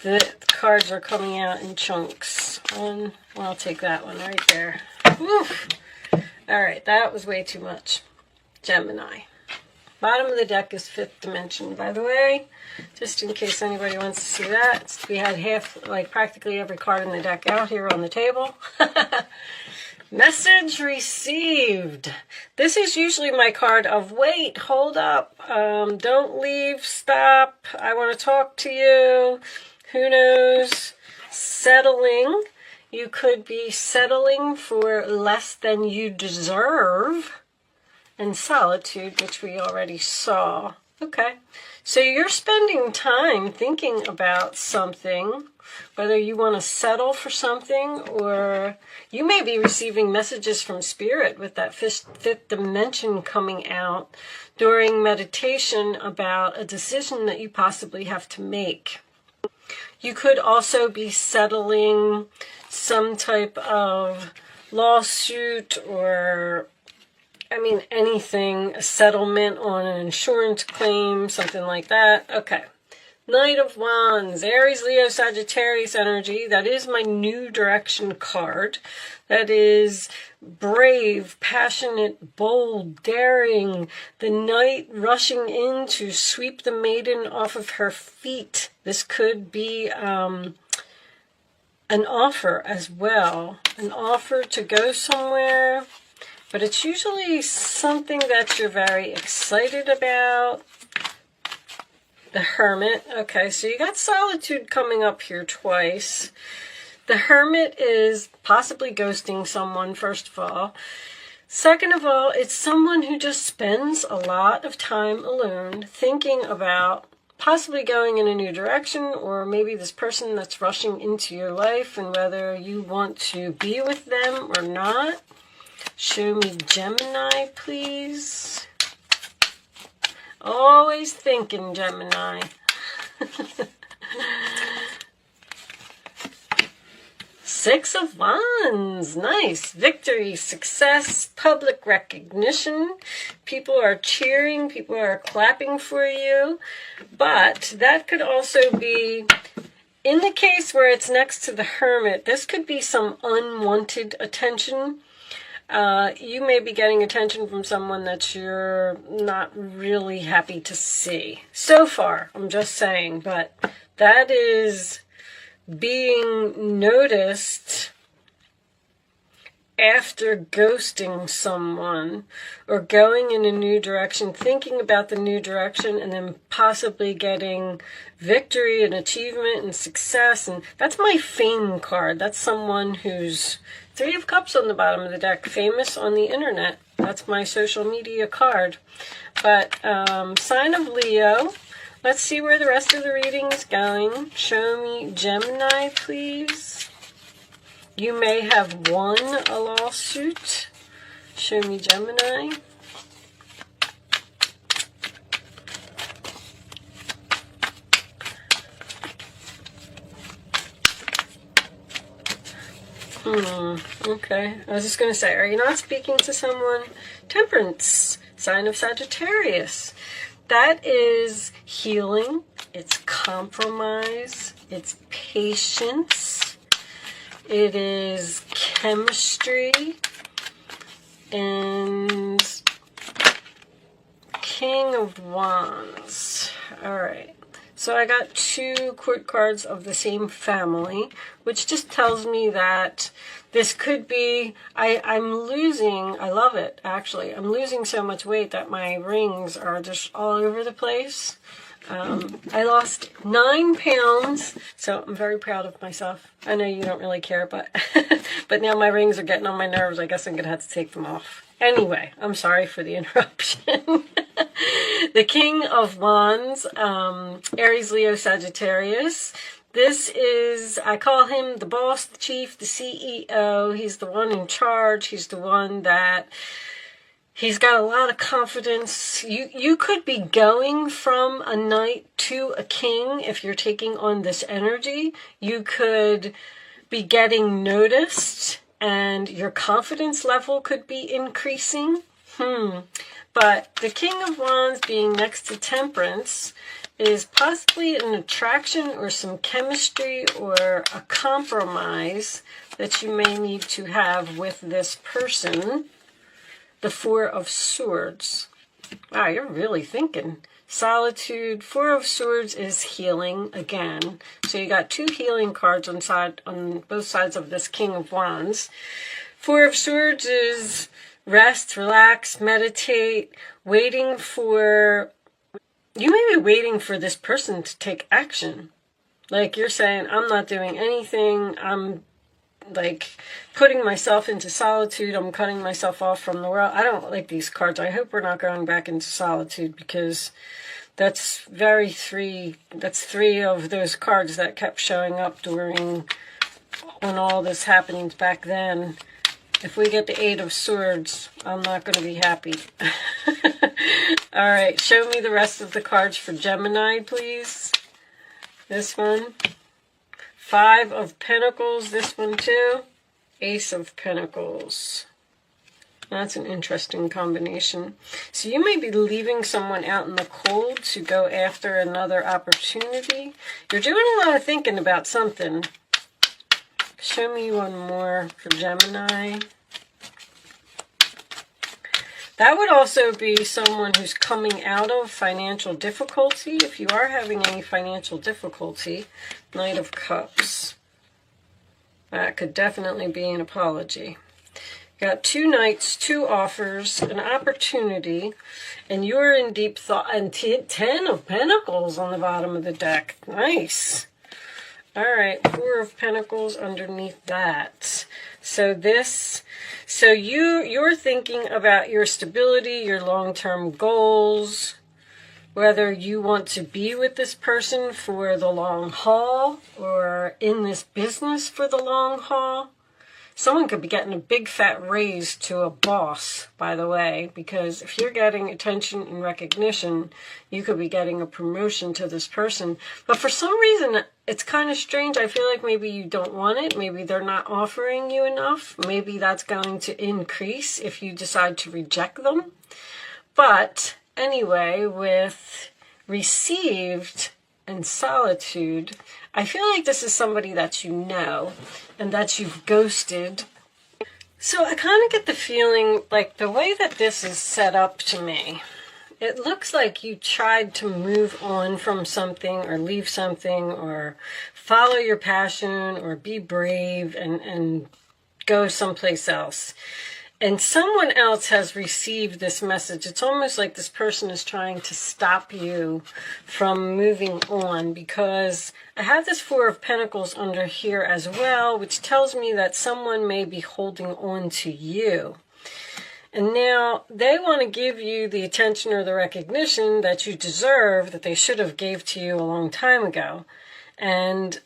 The cards are coming out in chunks. Well, I'll take that one right there. Oof. All right, that was way too much. Gemini. Bottom of the deck is fifth dimension, by the way, just in case anybody wants to see that. We had practically every card in the deck out here on the table. Message received. This is usually my card of wait, hold up, don't leave, stop, I want to talk to you. Who knows? Settling. You could be settling for less than you deserve. And solitude, which we already saw. Okay. So you're spending time thinking about something, whether you want to settle for something, or you may be receiving messages from spirit with that fifth dimension coming out during meditation about a decision that you possibly have to make. You could also be settling some type of lawsuit or anything, a settlement on an insurance claim, something like that. Okay. Knight of Wands, Aries, Leo, Sagittarius energy. That is my new direction card. That is brave, passionate, bold, daring. The knight rushing in to sweep the maiden off of her feet. This could be an offer as well. An offer to go somewhere. But it's usually something that you're very excited about. The Hermit. Okay, so you got solitude coming up here twice. The Hermit is possibly ghosting someone, first of all. Second of all, it's someone who just spends a lot of time alone thinking about possibly going in a new direction, or maybe this person that's rushing into your life and whether you want to be with them or not. Show me Gemini, please. Always thinking, Gemini. Six of Wands. Nice. Victory, success, public recognition. People are cheering. People are clapping for you. But that could also be, in the case where it's next to the Hermit, this could be some unwanted attention. You may be getting attention from someone that you're not really happy to see. So far, I'm just saying, but that is being noticed after ghosting someone or going in a new direction, thinking about the new direction, and then possibly getting victory and achievement and success. And that's my fame card. That's someone who's Three of Cups on the bottom of the deck, famous on the internet. That's my social media card. But sign of Leo. Let's see where the rest of the reading is going. Show me Gemini, please. You may have won a lawsuit. Show me Gemini. Okay. I was just going to say, are you not speaking to someone? Temperance, sign of Sagittarius. That is healing. It's compromise. It's patience. It is chemistry. And King of Wands. All right. So I got two court cards of the same family, which just tells me that this could be, I'm losing, I love it actually, I'm losing so much weight that my rings are just all over the place. I lost 9 pounds, so I'm very proud of myself. I know you don't really care, but but now my rings are getting on my nerves. I guess I'm going to have to take them off. Anyway, I'm sorry for the interruption. The King of Wands, Aries, Leo, Sagittarius. This is, I call him the boss, the chief, the CEO. He's the one in charge. He's the one that, he's got a lot of confidence. You could be going from a knight to a king if you're taking on this energy. You could be getting noticed and your confidence level could be increasing. But the King of Wands being next to Temperance is possibly an attraction or some chemistry or a compromise that you may need to have with this person. The Four of Swords. Wow, you're really thinking. Solitude. Four of Swords is healing again. So you got two healing cards on both sides of this King of Wands. Four of Swords is rest, relax, meditate, waiting for... You may be waiting for this person to take action. Like you're saying, I'm not doing anything. I'm like putting myself into solitude. I'm cutting myself off from the world. I don't like these cards. I hope we're not going back into solitude, because that's three of those cards that kept showing up when all this happened back then. If we get the Eight of Swords, I'm not going to be happy. All right, show me the rest of the cards for Gemini, please. This one. Five of Pentacles, this one too. Ace of Pentacles. That's an interesting combination. So you may be leaving someone out in the cold to go after another opportunity. You're doing a lot of thinking about something. Show me one more for Gemini. That would also be someone who's coming out of financial difficulty. If you are having any financial difficulty, Knight of Cups. That could definitely be an apology. Got two knights, two offers, an opportunity, and you're in deep thought. And 10 of Pentacles on the bottom of the deck. Nice. All right, Four of Pentacles underneath that. So you're thinking about your stability, your long-term goals, whether you want to be with this person for the long haul or in this business for the long haul. Someone could be getting a big fat raise to a boss, by the way, because if you're getting attention and recognition, you could be getting a promotion to this person. But for some reason, it's kind of strange. I feel like maybe you don't want it. Maybe they're not offering you enough. Maybe that's going to increase if you decide to reject them. But anyway, with received and solitude, I feel like this is somebody that you know and that you've ghosted. So I kind of get the feeling like the way that this is set up to me, it looks like you tried to move on from something or leave something or follow your passion or be brave and go someplace else. And someone else has received this message. It's almost like this person is trying to stop you from moving on, because I have this Four of Pentacles under here as well, which tells me that someone may be holding on to you. And now they want to give you the attention or the recognition that you deserve, that they should have gave to you a long time ago. And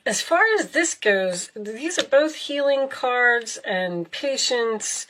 as far as this goes, these are both healing cards and patience.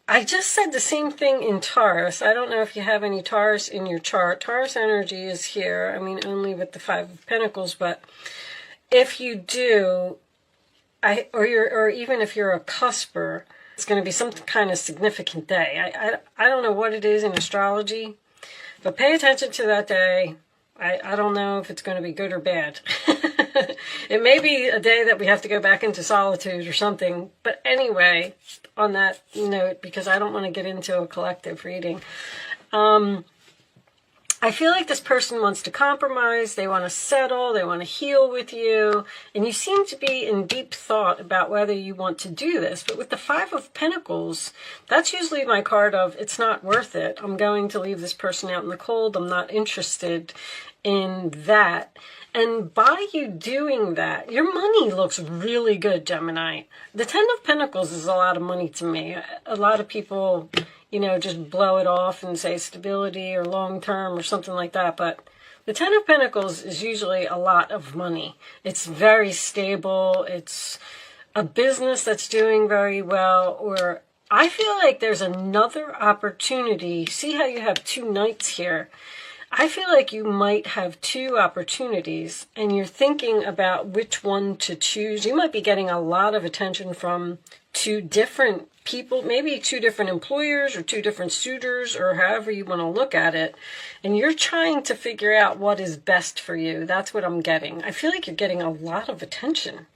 I just said the same thing in Taurus. I don't know if you have any Taurus in your chart. Taurus energy is here. I mean, only with the Five of Pentacles. But if you do, or even if you're a cusper, it's going to be some kind of significant day. I don't know what it is in astrology, but pay attention to that day. I don't know if it's going to be good or bad. It may be a day that we have to go back into solitude or something. But anyway, on that note, because I don't want to get into a collective reading, I feel like this person wants to compromise. They want to settle. They want to heal with you. And you seem to be in deep thought about whether you want to do this. But with the Five of Pentacles, that's usually my card of it's not worth it. I'm going to leave this person out in the cold. I'm not interested in that. And by you doing that, your money looks really good, Gemini. The Ten of Pentacles is a lot of money to me. A lot of people, just blow it off and say stability or long term or something like that. But the Ten of Pentacles is usually a lot of money. It's very stable. It's a business that's doing very well. Or I feel like there's another opportunity. See how you have two knights here? I feel like you might have two opportunities and you're thinking about which one to choose. You might be getting a lot of attention from two different people, maybe two different employers or two different suitors or however you want to look at it. And you're trying to figure out what is best for you. That's what I'm getting. I feel like you're getting a lot of attention.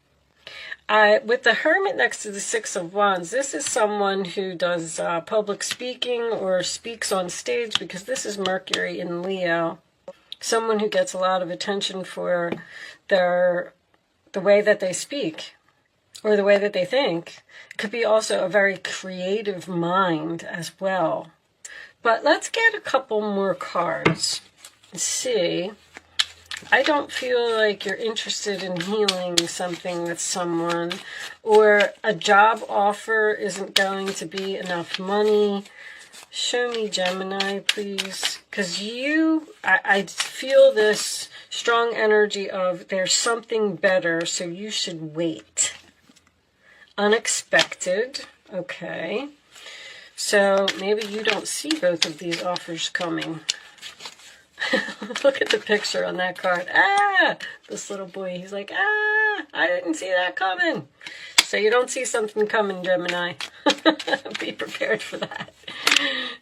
With the Hermit next to the Six of Wands, this is someone who does public speaking or speaks on stage, because this is Mercury in Leo. Someone who gets a lot of attention for the way that they speak or the way that they think. It could be also a very creative mind as well. But let's get a couple more cards and see. I don't feel like you're interested in healing something with someone, or a job offer isn't going to be enough money. Show me Gemini, please. Because I feel this strong energy of there's something better, so you should wait. Unexpected. Okay. So maybe you don't see both of these offers coming. Look at the picture on that card. This little boy, he's like, I didn't see that coming. So you don't see something coming, Gemini. Be prepared for that.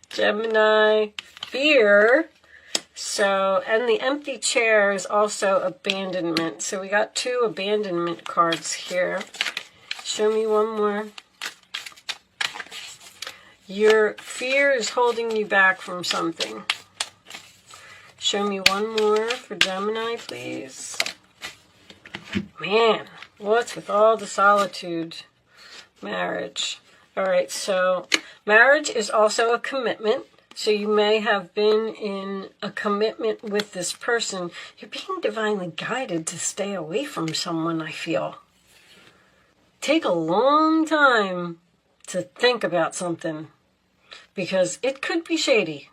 Gemini, fear. So, and the empty chair is also abandonment. So we got two abandonment cards here. Show me one more. Your fear is holding you back from something. Show me one more for Gemini, please. Man, what's with all the solitude? Marriage. All right, so marriage is also a commitment. So you may have been in a commitment with this person. You're being divinely guided to stay away from someone, I feel. Take a long time to think about something, because it could be shady.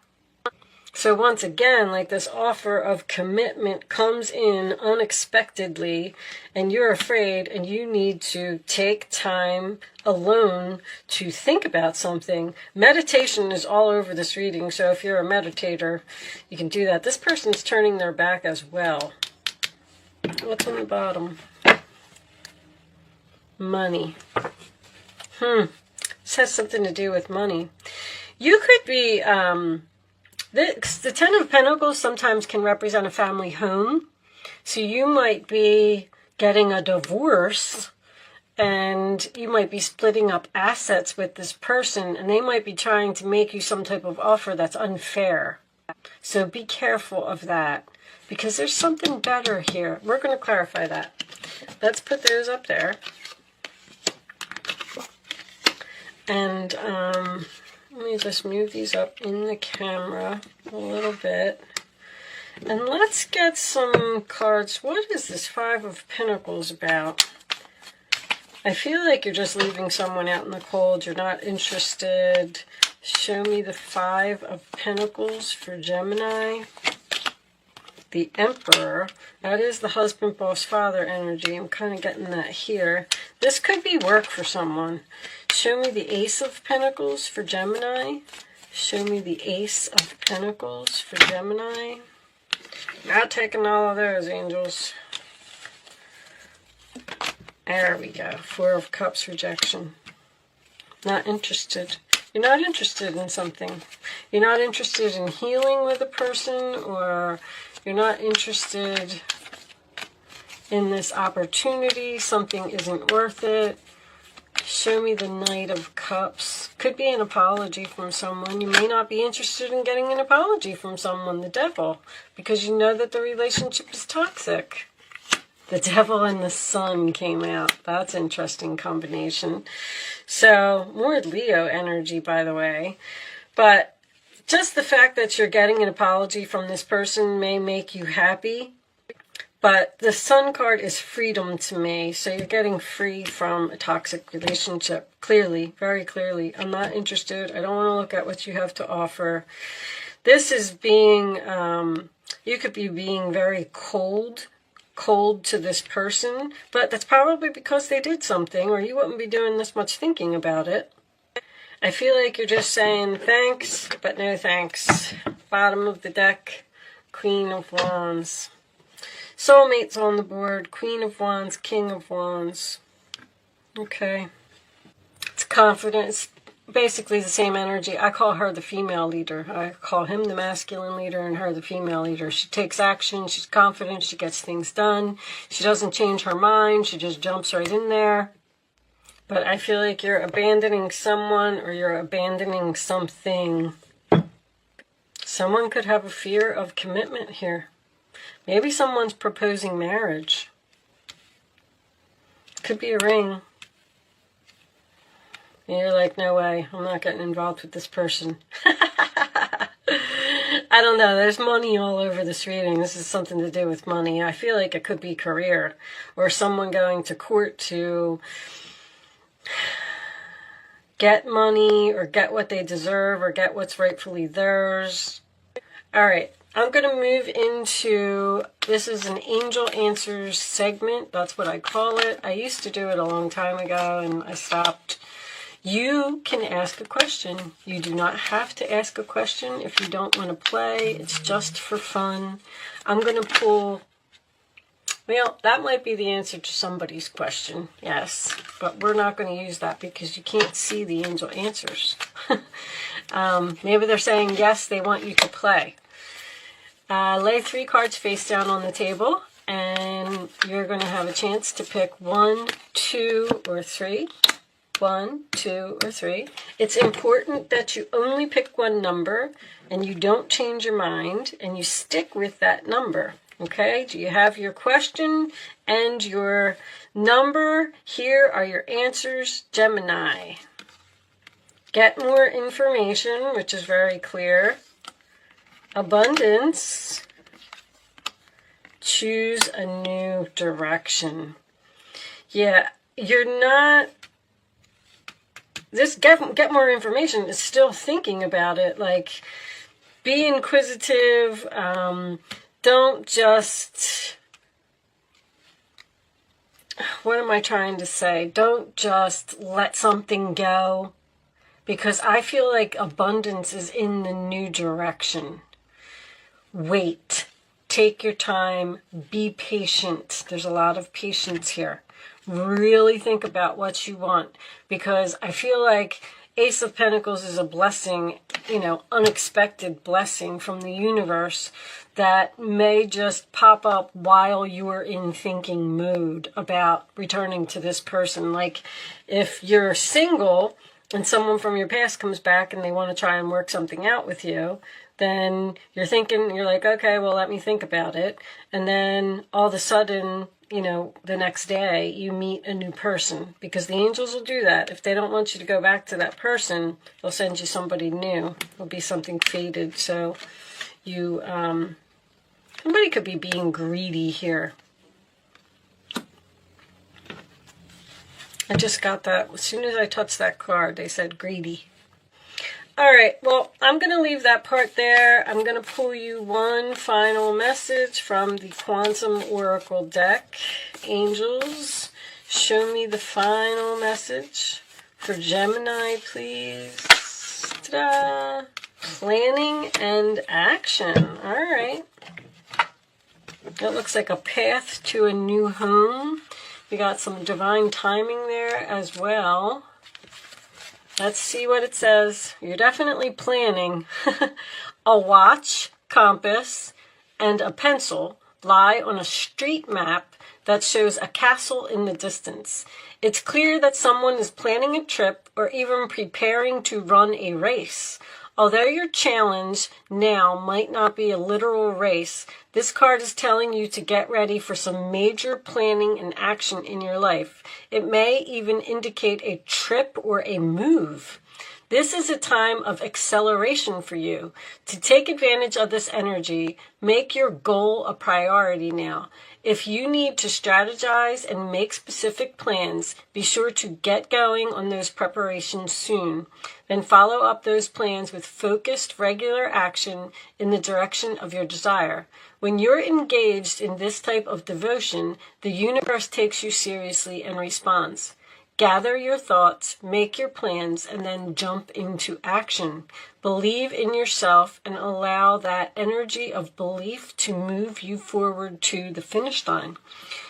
So once again, like, this offer of commitment comes in unexpectedly, and you're afraid, and you need to take time alone to think about something. Meditation is all over this reading, so if you're a meditator, you can do that. This person's turning their back as well. What's on the bottom? Money. This has something to do with money. You could be... The Ten of Pentacles sometimes can represent a family home. So you might be getting a divorce, and you might be splitting up assets with this person, and they might be trying to make you some type of offer that's unfair. So be careful of that, because there's something better here. We're going to clarify that. Let's put those up there. And let me just move these up in the camera a little bit. And let's get some cards. What is this Five of Pentacles about? I feel like you're just leaving someone out in the cold. You're not interested. Show me the Five of Pentacles for Gemini. The Emperor. That is the husband, boss, father energy. I'm kind of getting that here. This could be work for someone. Show me the Ace of Pentacles for Gemini. Show me the Ace of Pentacles for Gemini. Not taking all of those, angels. There we go. Four of Cups, rejection. Not interested. You're not interested in something. You're not interested in healing with a person, or you're not interested in this opportunity. Something isn't worth it. Show me the Knight of Cups. Could be an apology from someone. You may not be interested in getting an apology from someone, the Devil, because you know that the relationship is toxic. The Devil and the Sun came out. That's an interesting combination. So, more Leo energy, by the way. But just the fact that you're getting an apology from this person may make you happy. But the Sun card is freedom to me. So you're getting free from a toxic relationship. Clearly, very clearly. I'm not interested. I don't want to look at what you have to offer. This is being, you could be being very cold to this person. But that's probably because they did something, or you wouldn't be doing this much thinking about it. I feel like you're just saying thanks, but no thanks. Bottom of the deck. Queen of Wands. Soulmates on the board. Queen of Wands, King of Wands. Okay. It's confidence. Basically the same energy. I call her the female leader. I call him the masculine leader and her the female leader. She takes action. She's confident. She gets things done. She doesn't change her mind. She just jumps right in there. But I feel like you're abandoning someone or you're abandoning something. Someone could have a fear of commitment here. Maybe someone's proposing marriage. Could be a ring. And you're like, no way, I'm not getting involved with this person. I don't know, there's money all over this reading. This is something to do with money. I feel like it could be career or someone going to court to get money or get what they deserve or get what's rightfully theirs. All right, I'm going to move into, this is an Angel Answers segment. That's what I call it. I used to do it a long time ago and I stopped. You can ask a question. You do not have to ask a question if you don't want to play. It's just for fun. I'm going to pull, well, that might be the answer to somebody's question, yes. But we're not going to use that because you can't see the angel answers. Maybe they're saying yes, they want you to play. Lay 3 cards face down on the table, and you're going to have a chance to pick 1, 2, or 3. 1, 2, or 3. It's important that you only pick one number and you don't change your mind and you stick with that number. Okay? Do you have your question and your number? Here are your answers, Gemini. Get more information, which is very clear. Abundance. Choose a new direction. Yeah, you're not... This get more information is still thinking about it. Like, be inquisitive. Don't just... What am I trying to say? Don't just let something go. Because I feel like abundance is in the new direction. Wait. Take your time. Be patient. There's a lot of patience here. Really think about what you want, because I feel like Ace of Pentacles is a blessing, you know, unexpected blessing from the universe that may just pop up while you're in thinking mode about returning to this person. Like if you're single and someone from your past comes back and they want to try and work something out with you, then you're thinking, you're like, okay, well, let me think about it. And then all of a sudden, you know, the next day you meet a new person, because the angels will do that. If they don't want you to go back to that person, they'll send you somebody new. It'll be something faded. So you, somebody could be being greedy here. I just got that. As soon as I touched that card, they said greedy. All right, well, I'm going to leave that part there. I'm going to pull you one final message from the Quantum Oracle deck. Angels, show me the final message for Gemini, please. Ta-da! Planning and action. All right. That looks like a path to a new home. We got some divine timing there as well. Let's see what it says. You're definitely planning. A watch, compass, and a pencil lie on a street map that shows a castle in the distance. It's clear that someone is planning a trip or even preparing to run a race. Although your challenge now might not be a literal race, this card is telling you to get ready for some major planning and action in your life. It may even indicate a trip or a move. This is a time of acceleration for you. To take advantage of this energy, make your goal a priority now. If you need to strategize and make specific plans, be sure to get going on those preparations soon. Then follow up those plans with focused, regular action in the direction of your desire. When you're engaged in this type of devotion, the universe takes you seriously and responds. Gather your thoughts, make your plans, and then jump into action. Believe in yourself and allow that energy of belief to move you forward to the finish line.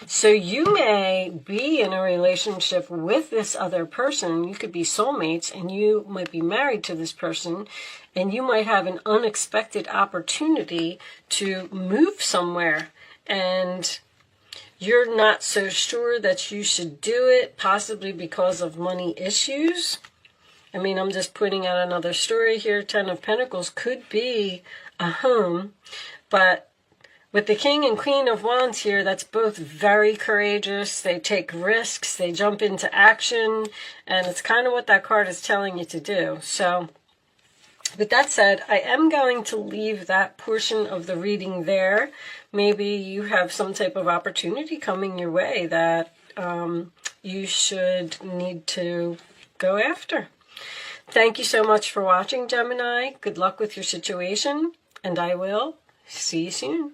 So you may be in a relationship with this other person. You could be soulmates, and you might be married to this person, and you might have an unexpected opportunity to move somewhere, and you're not so sure that you should do it, possibly because of money issues. I mean, I'm just putting out another story here. 10 of Pentacles could be a home, but with the King and Queen of Wands here, that's both very courageous. They take risks, they jump into action, and it's kind of what that card is telling you to do. So, with that said, I am going to leave that portion of the reading there. Maybe you have some type of opportunity coming your way that you should need to go after. Thank you so much for watching, Gemini. Good luck with your situation, and I will see you soon.